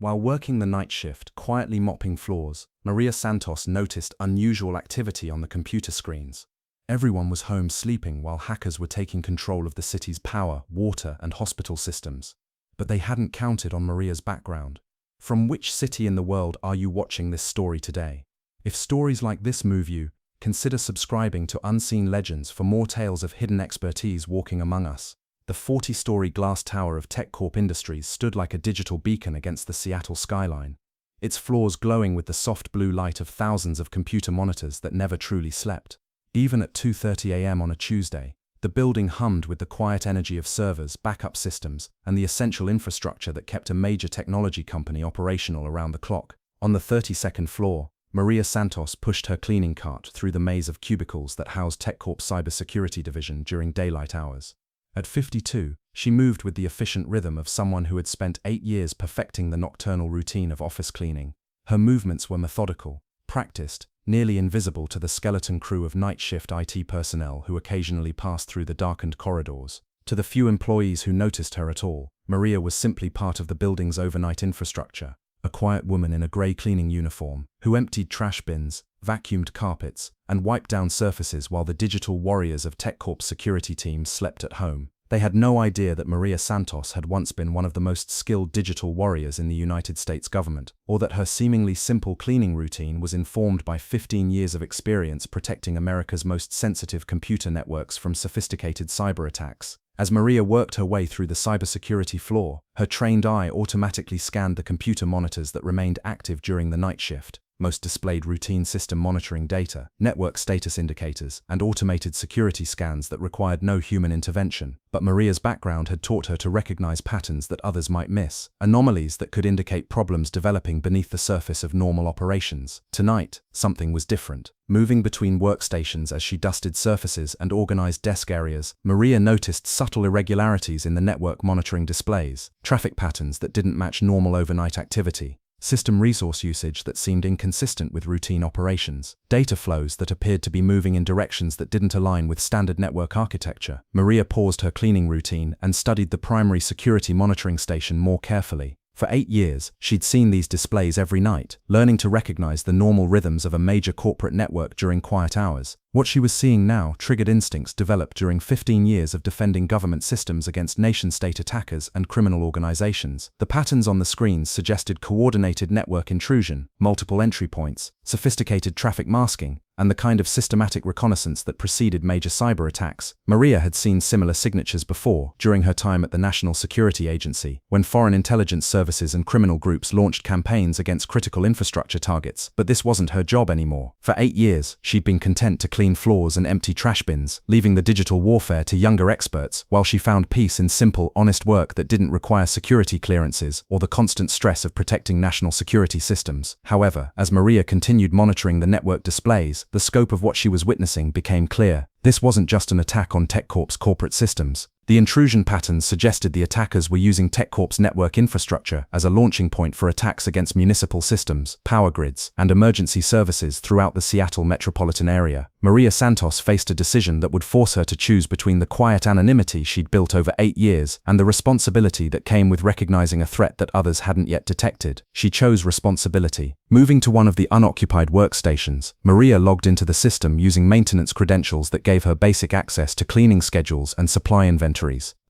While working the night shift, quietly mopping floors, Maria Santos noticed unusual activity on the computer screens. Everyone was home sleeping while hackers were taking control of the city's power, water, and hospital systems. But they hadn't counted on Maria's background. From which city in the world are you watching this story today? If stories like this move you, consider subscribing to Unseen Legends for more tales of hidden expertise walking among us. The 40-story glass tower of TechCorp Industries stood like a digital beacon against the Seattle skyline, its floors glowing with the soft blue light of thousands of computer monitors that never truly slept. Even at 2:30 a.m. on a Tuesday, the building hummed with the quiet energy of servers, backup systems, and the essential infrastructure that kept a major technology company operational around the clock. On the 32nd floor, Maria Santos pushed her cleaning cart through the maze of cubicles that housed TechCorp's cybersecurity division during daylight hours. At 52, she moved with the efficient rhythm of someone who had spent 8 years perfecting the nocturnal routine of office cleaning. Her movements were methodical, practiced, nearly invisible to the skeleton crew of night shift IT personnel who occasionally passed through the darkened corridors. To the few employees who noticed her at all, Maria was simply part of the building's overnight infrastructure, a quiet woman in a grey cleaning uniform, who emptied trash bins, vacuumed carpets, and wiped down surfaces while the digital warriors of TechCorp's security team slept at home. They had no idea that Maria Santos had once been one of the most skilled digital warriors in the United States government, or that her seemingly simple cleaning routine was informed by 15 years of experience protecting America's most sensitive computer networks from sophisticated cyber attacks. As Maria worked her way through the cybersecurity floor, her trained eye automatically scanned the computer monitors that remained active during the night shift. Most displayed routine system monitoring data, network status indicators, and automated security scans that required no human intervention. But Maria's background had taught her to recognize patterns that others might miss, anomalies that could indicate problems developing beneath the surface of normal operations. Tonight, something was different. Moving between workstations as she dusted surfaces and organized desk areas, Maria noticed subtle irregularities in the network monitoring displays, traffic patterns that didn't match normal overnight activity, system resource usage that seemed inconsistent with routine operations, data flows that appeared to be moving in directions that didn't align with standard network architecture. Maria paused her cleaning routine and studied the primary security monitoring station more carefully. For 8 years, she'd seen these displays every night, learning to recognize the normal rhythms of a major corporate network during quiet hours. What she was seeing now triggered instincts developed during 15 years of defending government systems against nation-state attackers and criminal organizations. The patterns on the screens suggested coordinated network intrusion, multiple entry points, sophisticated traffic masking, and the kind of systematic reconnaissance that preceded major cyber attacks. Maria had seen similar signatures before, during her time at the National Security Agency, when foreign intelligence services and criminal groups launched campaigns against critical infrastructure targets. But this wasn't her job anymore. For 8 years, she'd been content to clean floors and empty trash bins, leaving the digital warfare to younger experts, while she found peace in simple, honest work that didn't require security clearances or the constant stress of protecting national security systems. However, as Maria continued monitoring the network displays, the scope of what she was witnessing became clear. This wasn't just an attack on TechCorp's corporate systems. The intrusion patterns suggested the attackers were using TechCorp's network infrastructure as a launching point for attacks against municipal systems, power grids, and emergency services throughout the Seattle metropolitan area. Maria Santos faced a decision that would force her to choose between the quiet anonymity she'd built over 8 years and the responsibility that came with recognizing a threat that others hadn't yet detected. She chose responsibility. Moving to one of the unoccupied workstations, Maria logged into the system using maintenance credentials that gave her basic access to cleaning schedules and supply inventories.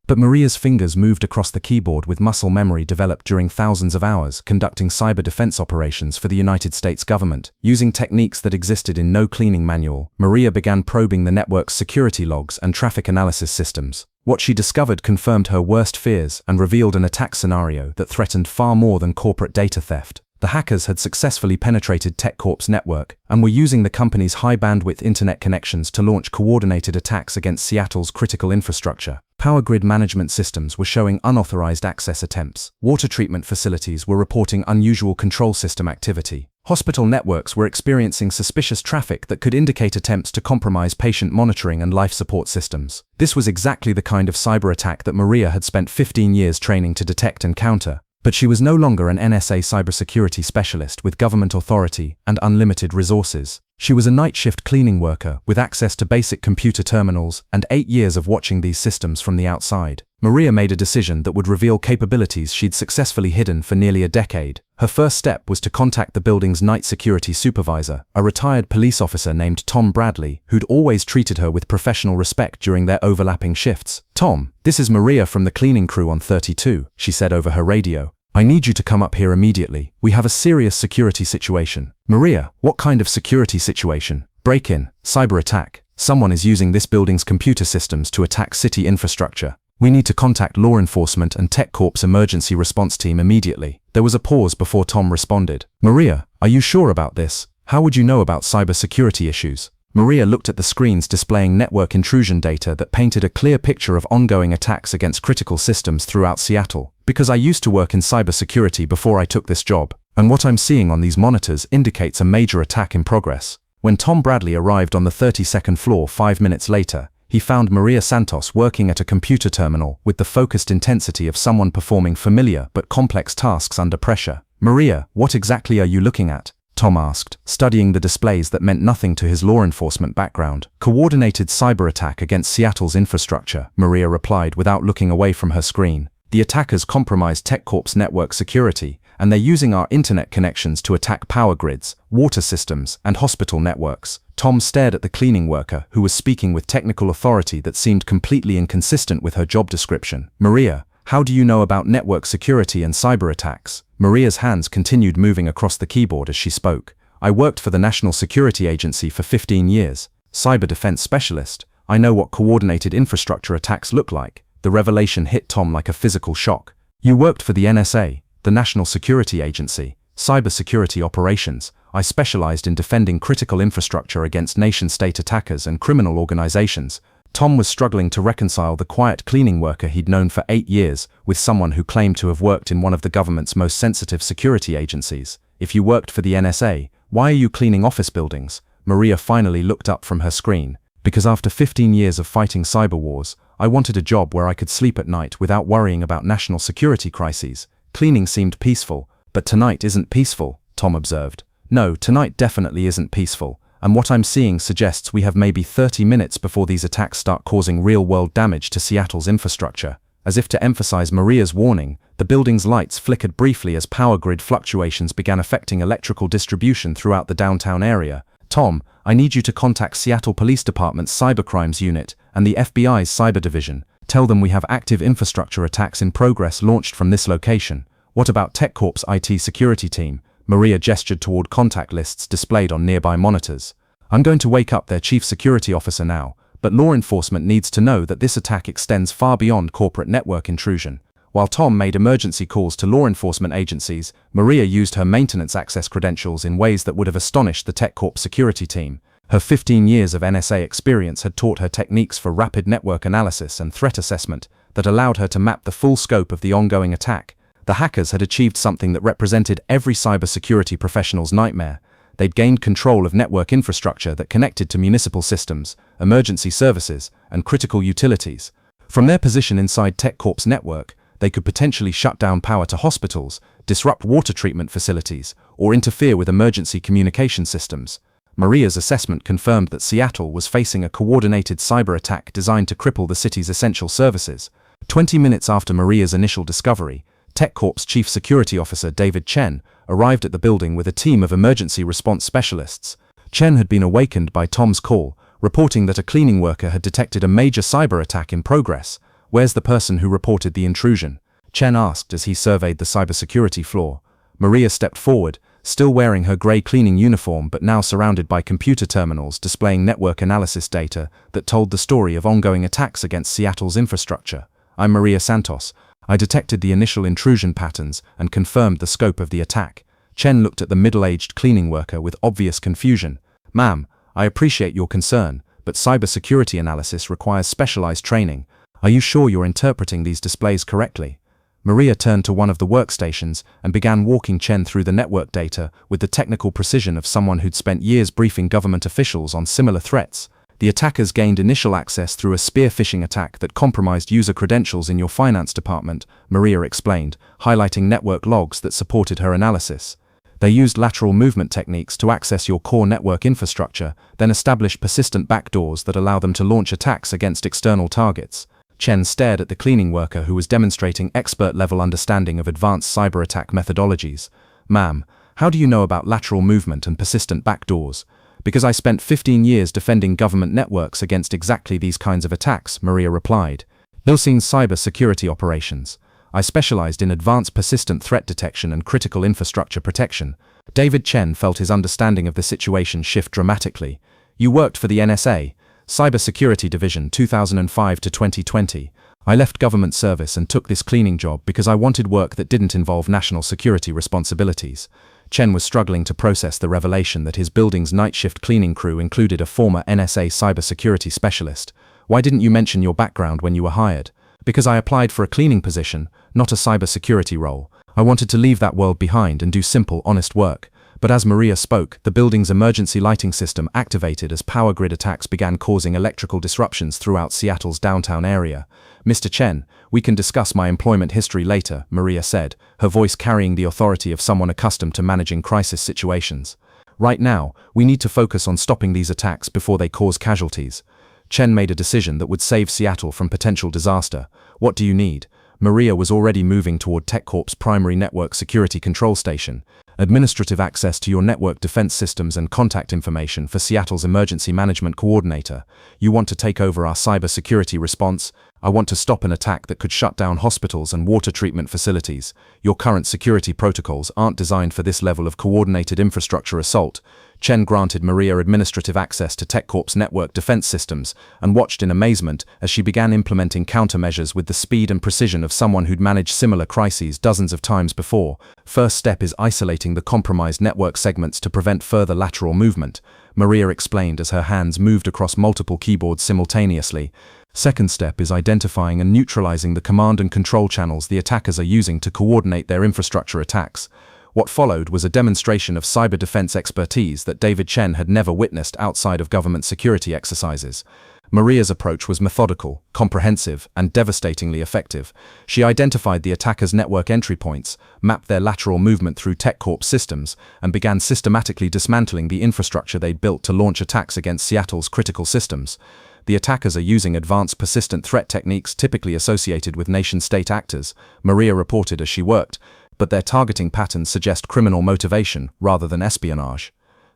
But Maria's fingers moved across the keyboard with muscle memory developed during thousands of hours conducting cyber defense operations for the United States government. Using techniques that existed in no cleaning manual, Maria began probing the network's security logs and traffic analysis systems. What she discovered confirmed her worst fears and revealed an attack scenario that threatened far more than corporate data theft. The hackers had successfully penetrated TechCorp's network and were using the company's high-bandwidth internet connections to launch coordinated attacks against Seattle's critical infrastructure. Power grid management systems were showing unauthorized access attempts. Water treatment facilities were reporting unusual control system activity. Hospital networks were experiencing suspicious traffic that could indicate attempts to compromise patient monitoring and life support systems. This was exactly the kind of cyber attack that Maria had spent 15 years training to detect and counter. But she was no longer an NSA cybersecurity specialist with government authority and unlimited resources. She was a night shift cleaning worker with access to basic computer terminals and 8 years of watching these systems from the outside. Maria made a decision that would reveal capabilities she'd successfully hidden for nearly a decade. Her first step was to contact the building's night security supervisor, a retired police officer named Tom Bradley, who'd always treated her with professional respect during their overlapping shifts. "Tom, this is Maria from the cleaning crew on 32, she said over her radio. "I need you to come up here immediately. We have a serious security situation." "Maria, what kind of security situation?" "Break-in, cyber attack. Someone is using this building's computer systems to attack city infrastructure. We need to contact law enforcement and TechCorp's emergency response team immediately." There was a pause before Tom responded. "Maria, are you sure about this? How would you know about cyber security issues?" Maria looked at the screens displaying network intrusion data that painted a clear picture of ongoing attacks against critical systems throughout Seattle. "Because I used to work in cybersecurity before I took this job, and what I'm seeing on these monitors indicates a major attack in progress." When Tom Bradley arrived on the 32nd floor 5 minutes later, he found Maria Santos working at a computer terminal with the focused intensity of someone performing familiar but complex tasks under pressure. "Maria, what exactly are you looking at?" Tom asked, studying the displays that meant nothing to his law enforcement background. "Coordinated cyber attack against Seattle's infrastructure," Maria replied without looking away from her screen. "The attackers compromised TechCorp's network security, and they're using our internet connections to attack power grids, water systems, and hospital networks." Tom stared at the cleaning worker, who was speaking with technical authority that seemed completely inconsistent with her job description. "Maria, how do you know about network security and cyber attacks?" Maria's hands continued moving across the keyboard as she spoke. "I worked for the National Security Agency for 15 years. Cyber defense specialist. I know what coordinated infrastructure attacks look like." The revelation hit Tom like a physical shock. "You worked for the NSA, the National Security Agency, cybersecurity operations. I specialized in defending critical infrastructure against nation-state attackers and criminal organizations." Tom was struggling to reconcile the quiet cleaning worker he'd known for 8 years with someone who claimed to have worked in one of the government's most sensitive security agencies. "If you worked for the NSA, why are you cleaning office buildings?" Maria finally looked up from her screen. "Because after 15 years of fighting cyber wars, I wanted a job where I could sleep at night without worrying about national security crises. Cleaning seemed peaceful, but tonight isn't peaceful," Tom observed. "No, tonight definitely isn't peaceful. And what I'm seeing suggests we have maybe 30 minutes before these attacks start causing real-world damage to Seattle's infrastructure." As if to emphasize Maria's warning, the building's lights flickered briefly as power grid fluctuations began affecting electrical distribution throughout the downtown area. "Tom, I need you to contact Seattle Police Department's Cybercrimes Unit and the FBI's Cyber Division. Tell them we have active infrastructure attacks in progress launched from this location." "What about TechCorp's IT security team?" Maria gestured toward contact lists displayed on nearby monitors. "I'm going to wake up their chief security officer now, but law enforcement needs to know that this attack extends far beyond corporate network intrusion." While Tom made emergency calls to law enforcement agencies, Maria used her maintenance access credentials in ways that would have astonished the TechCorp security team. Her 15 years of NSA experience had taught her techniques for rapid network analysis and threat assessment that allowed her to map the full scope of the ongoing attack. The hackers had achieved something that represented every cybersecurity professional's nightmare. They'd gained control of network infrastructure that connected to municipal systems, emergency services, and critical utilities. From their position inside TechCorp's network, they could potentially shut down power to hospitals, disrupt water treatment facilities, or interfere with emergency communication systems. Maria's assessment confirmed that Seattle was facing a coordinated cyber attack designed to cripple the city's essential services. 20 minutes after Maria's initial discovery, TechCorp's chief security officer David Chen arrived at the building with a team of emergency response specialists. Chen had been awakened by Tom's call, reporting that a cleaning worker had detected a major cyber attack in progress. "Where's the person who reported the intrusion?" Chen asked as he surveyed the cybersecurity floor. Maria stepped forward, still wearing her grey cleaning uniform but now surrounded by computer terminals displaying network analysis data that told the story of ongoing attacks against Seattle's infrastructure. "I'm Maria Santos. I detected the initial intrusion patterns and confirmed the scope of the attack." Chen looked at the middle-aged cleaning worker with obvious confusion. "Ma'am, I appreciate your concern, but cybersecurity analysis requires specialized training. Are you sure you're interpreting these displays correctly?" Maria turned to one of the workstations and began walking Chen through the network data with the technical precision of someone who'd spent years briefing government officials on similar threats. "The attackers gained initial access through a spear phishing attack that compromised user credentials in your finance department," Maria explained, highlighting network logs that supported her analysis. They used lateral movement techniques to access your core network infrastructure, then established persistent backdoors that allow them to launch attacks against external targets. Chen stared at the cleaning worker who was demonstrating expert-level understanding of advanced cyber attack methodologies. "Ma'am, how do you know about lateral movement and persistent backdoors?" "Because I spent 15 years defending government networks against exactly these kinds of attacks," Maria replied. "Ilsene's cyber security operations. I specialized in advanced persistent threat detection and critical infrastructure protection." David Chen felt his understanding of the situation shift dramatically. "You worked for the NSA, Cybersecurity Division 2005 to 2020. I left government service and took this cleaning job because I wanted work that didn't involve national security responsibilities." Chen was struggling to process the revelation that his building's night shift cleaning crew included a former NSA cybersecurity specialist. "Why didn't you mention your background when you were hired?" "Because I applied for a cleaning position, not a cybersecurity role. I wanted to leave that world behind and do simple, honest work." But as Maria spoke, the building's emergency lighting system activated as power grid attacks began causing electrical disruptions throughout Seattle's downtown area. "Mr. Chen, we can discuss my employment history later," Maria said, her voice carrying the authority of someone accustomed to managing crisis situations. "Right now, we need to focus on stopping these attacks before they cause casualties." Chen made a decision that would save Seattle from potential disaster. "What do you need?" Maria was already moving toward TechCorp's primary network security control station. "Administrative access to your network defense systems and contact information for Seattle's emergency management coordinator. You want to take over our cyber security response? I want to stop an attack that could shut down hospitals and water treatment facilities. Your current security protocols aren't designed for this level of coordinated infrastructure assault." Chen granted Maria administrative access to TechCorp's network defense systems and watched in amazement as she began implementing countermeasures with the speed and precision of someone who'd managed similar crises dozens of times before. "First step is isolating the compromised network segments to prevent further lateral movement," Maria explained as her hands moved across multiple keyboards simultaneously. "Second step is identifying and neutralizing the command and control channels the attackers are using to coordinate their infrastructure attacks." What followed was a demonstration of cyber defense expertise that David Chen had never witnessed outside of government security exercises. Maria's approach was methodical, comprehensive, and devastatingly effective. She identified the attackers' network entry points, mapped their lateral movement through TechCorp systems, and began systematically dismantling the infrastructure they'd built to launch attacks against Seattle's critical systems. "The attackers are using advanced persistent threat techniques typically associated with nation-state actors," Maria reported as she worked, "but their targeting patterns suggest criminal motivation rather than espionage.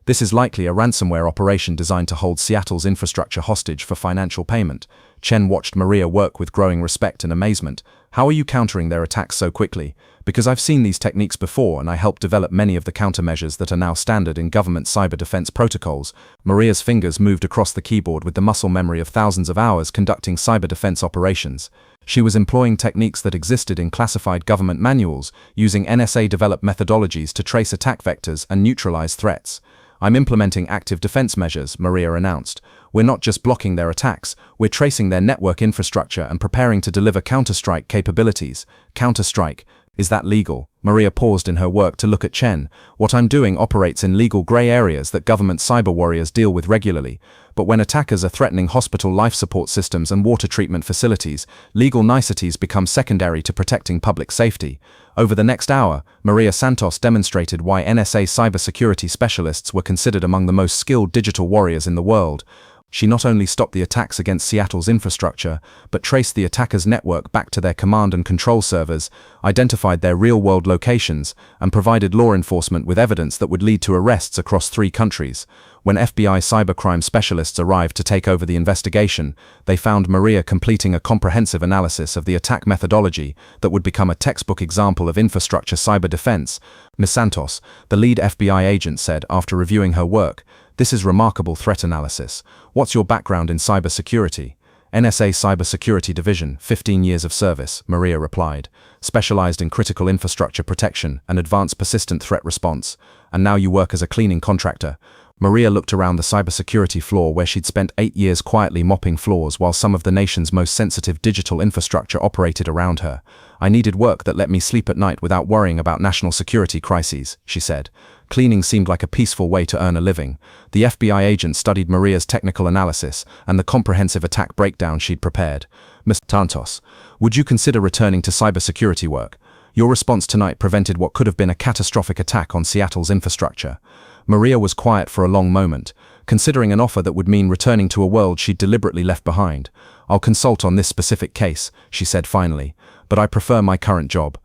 This is likely a ransomware operation designed to hold Seattle's infrastructure hostage for financial payment." Chen watched Maria work with growing respect and amazement. "How are you countering their attacks so quickly?" "Because I've seen these techniques before and I helped develop many of the countermeasures that are now standard in government cyber defense protocols." Maria's fingers moved across the keyboard with the muscle memory of thousands of hours conducting cyber defense operations. She was employing techniques that existed in classified government manuals, using NSA-developed methodologies to trace attack vectors and neutralize threats. "I'm implementing active defense measures," Maria announced. "We're not just blocking their attacks, we're tracing their network infrastructure and preparing to deliver counterstrike capabilities." "Counterstrike? Is that legal?" Maria paused in her work to look at Chen. "What I'm doing operates in legal gray areas that government cyber warriors deal with regularly. But when attackers are threatening hospital life support systems and water treatment facilities, legal niceties become secondary to protecting public safety." Over the next hour, Maria Santos demonstrated why NSA cybersecurity specialists were considered among the most skilled digital warriors in the world. She not only stopped the attacks against Seattle's infrastructure, but traced the attackers' network back to their command and control servers, identified their real-world locations, and provided law enforcement with evidence that would lead to arrests across 3 countries. When FBI cybercrime specialists arrived to take over the investigation, they found Maria completing a comprehensive analysis of the attack methodology that would become a textbook example of infrastructure cyber defense. "Ms. Santos," the lead FBI agent said after reviewing her work, "this is remarkable threat analysis. What's your background in cybersecurity?" "NSA Cybersecurity Division, 15 years of service," Maria replied. "Specialized in critical infrastructure protection and advanced persistent threat response. And now you work as a cleaning contractor." Maria looked around the cybersecurity floor where she'd spent 8 years quietly mopping floors while some of the nation's most sensitive digital infrastructure operated around her. "I needed work that let me sleep at night without worrying about national security crises," she said. Cleaning seemed like a peaceful way to earn a living. The FBI agent studied Maria's technical analysis and the comprehensive attack breakdown she'd prepared. "Ms. Santos, would you consider returning to cybersecurity work?" Your response tonight prevented what could have been a catastrophic attack on Seattle's infrastructure. Maria was quiet for a long moment, considering an offer that would mean returning to a world she'd deliberately left behind. I'll consult on this specific case, she said finally, but I prefer my current job.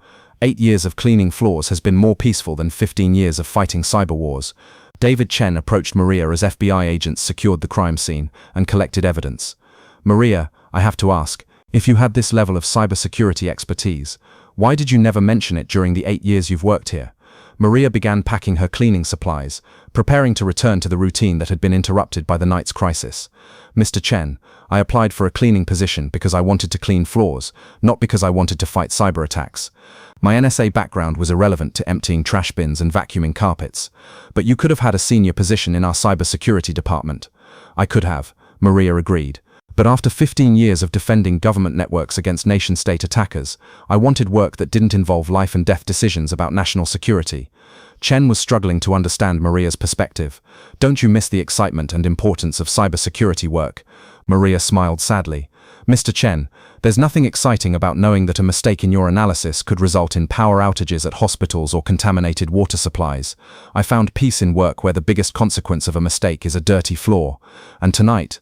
8 years of cleaning floors has been more peaceful than 15 years of fighting cyber wars. David Chen approached Maria as FBI agents secured the crime scene and collected evidence. Maria, I have to ask, if you had this level of cybersecurity expertise, why did you never mention it during the 8 years you've worked here? Maria began packing her cleaning supplies, preparing to return to the routine that had been interrupted by the night's crisis. Mr. Chen, I applied for a cleaning position because I wanted to clean floors, not because I wanted to fight cyber attacks. My NSA background was irrelevant to emptying trash bins and vacuuming carpets. But you could have had a senior position in our cybersecurity department. I could have, Maria agreed. But after 15 years of defending government networks against nation-state attackers, I wanted work that didn't involve life and death decisions about national security. Chen was struggling to understand Maria's perspective. Don't you miss the excitement and importance of cybersecurity work? Maria smiled sadly. Mr. Chen, there's nothing exciting about knowing that a mistake in your analysis could result in power outages at hospitals or contaminated water supplies. I found peace in work where the biggest consequence of a mistake is a dirty floor. And tonight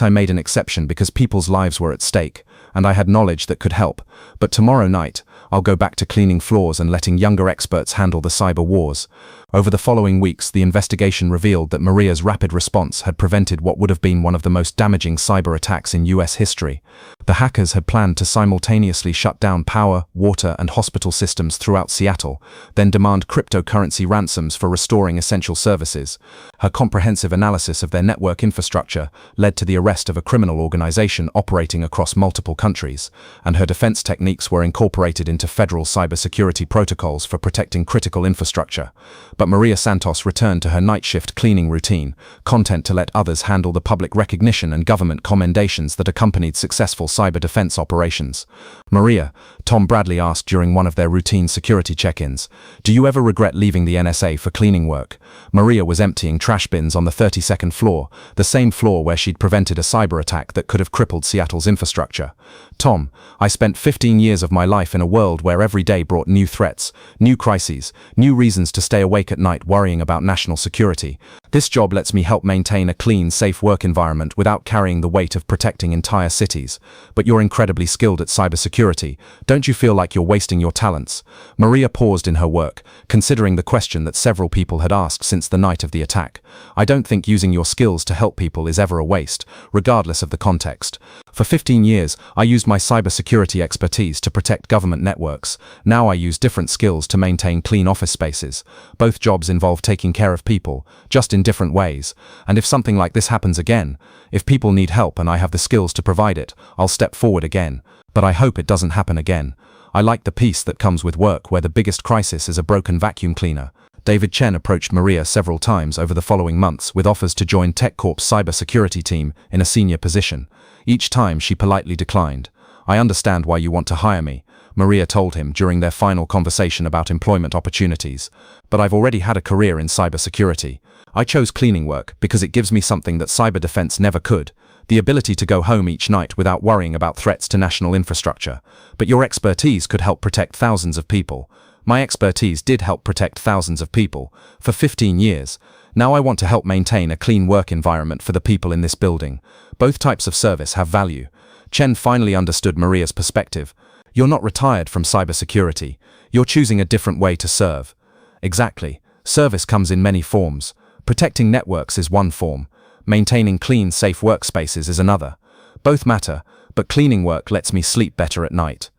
I made an exception because people's lives were at stake, and I had knowledge that could help. But tomorrow night, I'll go back to cleaning floors and letting younger experts handle the cyber wars. Over the following weeks, the investigation revealed that Maria's rapid response had prevented what would have been one of the most damaging cyber attacks in US history. The hackers had planned to simultaneously shut down power, water, and hospital systems throughout Seattle, then demand cryptocurrency ransoms for restoring essential services. Her comprehensive analysis of their network infrastructure led to the arrest of a criminal organization operating across multiple countries, and her defense techniques were incorporated into federal cybersecurity protocols for protecting critical infrastructure. But Maria Santos returned to her night shift cleaning routine, content to let others handle the public recognition and government commendations that accompanied successful cyber defense operations. Maria, Tom Bradley asked during one of their routine security check-ins, do you ever regret leaving the NSA for cleaning work? Maria was emptying trash bins on the 32nd floor, the same floor where she'd prevented a cyber attack that could have crippled Seattle's infrastructure. Tom, I spent 15 years of my life in a world where every day brought new threats, new crises, new reasons to stay awake at night worrying about national security. This job lets me help maintain a clean, safe work environment without carrying the weight of protecting entire cities. But you're incredibly skilled at cybersecurity. Don't you feel like you're wasting your talents? Maria paused in her work, considering the question that several people had asked since the night of the attack. I don't think using your skills to help people is ever a waste, regardless of the context. For 15 years, I used my cybersecurity expertise to protect government networks. Now I use different skills to maintain clean office spaces. Both jobs involve taking care of people, just in different ways. And if something like this happens again, if people need help and I have the skills to provide it, I'll step forward again. But I hope it doesn't happen again. I like the peace that comes with work where the biggest crisis is a broken vacuum cleaner. David Chen approached Maria several times over the following months with offers to join TechCorp's cybersecurity team in a senior position. Each time she politely declined. I understand why you want to hire me, Maria told him during their final conversation about employment opportunities. But I've already had a career in cybersecurity. I chose cleaning work because it gives me something that cyber defense never could. The ability to go home each night without worrying about threats to national infrastructure. But your expertise could help protect thousands of people. My expertise did help protect thousands of people for 15 years. Now I want to help maintain a clean work environment for the people in this building. Both types of service have value. Chen finally understood Maria's perspective. You're not retired from cybersecurity. You're choosing a different way to serve. Exactly. Service comes in many forms. Protecting networks is one form. Maintaining clean, safe workspaces is another. Both matter, but cleaning work lets me sleep better at night.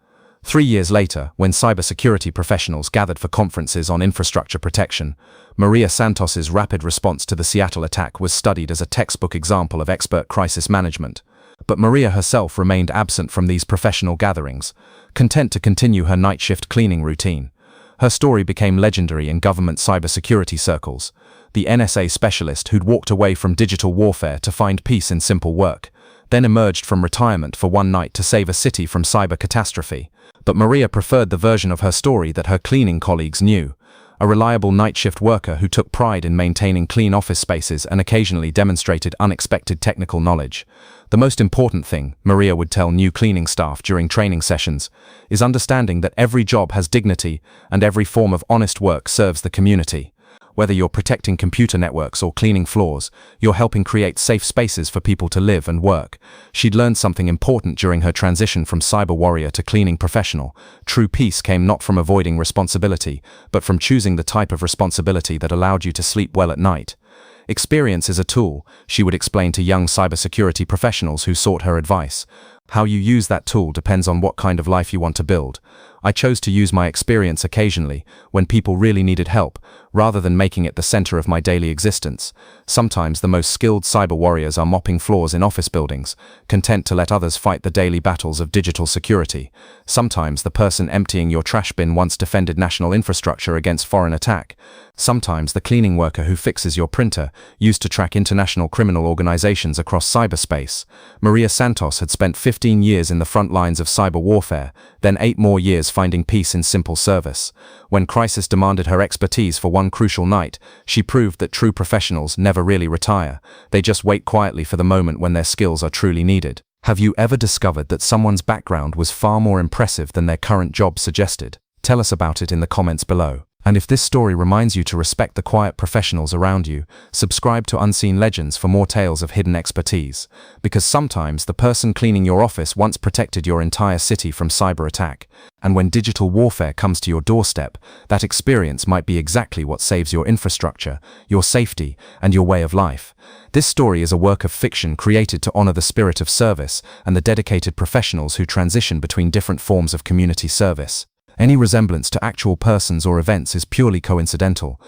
3 years later, when cybersecurity professionals gathered for conferences on infrastructure protection, Maria Santos's rapid response to the Seattle attack was studied as a textbook example of expert crisis management. But Maria herself remained absent from these professional gatherings, content to continue her night shift cleaning routine. Her story became legendary in government cybersecurity circles. The NSA specialist who'd walked away from digital warfare to find peace in simple work, then emerged from retirement for one night to save a city from cyber catastrophe. But Maria preferred the version of her story that her cleaning colleagues knew. a reliable night shift worker who took pride in maintaining clean office spaces and occasionally demonstrated unexpected technical knowledge. The most important thing, Maria would tell new cleaning staff during training sessions, is understanding that every job has dignity and every form of honest work serves the community. Whether you're protecting computer networks or cleaning floors, you're helping create safe spaces for people to live and work. She'd learned something important during her transition from cyber warrior to cleaning professional. True peace came not from avoiding responsibility, but from choosing the type of responsibility that allowed you to sleep well at night. Experience is a tool, she would explain to young cybersecurity professionals who sought her advice. How you use that tool depends on what kind of life you want to build. I chose to use my experience occasionally, when people really needed help, rather than making it the center of my daily existence. Sometimes the most skilled cyber warriors are mopping floors in office buildings, content to let others fight the daily battles of digital security. Sometimes the person emptying your trash bin once defended national infrastructure against foreign attack. Sometimes the cleaning worker who fixes your printer used to track international criminal organizations across cyberspace. Maria Santos had spent 15 years in the front lines of cyber warfare, then 8 more years finding peace in simple service. When crisis demanded her expertise for one crucial night, she proved that true professionals never really retire. They just wait quietly for the moment when their skills are truly needed. Have you ever discovered that someone's background was far more impressive than their current job suggested? Tell us about it in the comments below. And if this story reminds you to respect the quiet professionals around you, subscribe to Unseen Legends for more tales of hidden expertise. Because sometimes the person cleaning your office once protected your entire city from cyber attack. And when digital warfare comes to your doorstep, that experience might be exactly what saves your infrastructure, your safety, and your way of life. This story is a work of fiction created to honor the spirit of service and the dedicated professionals who transition between different forms of community service. Any resemblance to actual persons or events is purely coincidental.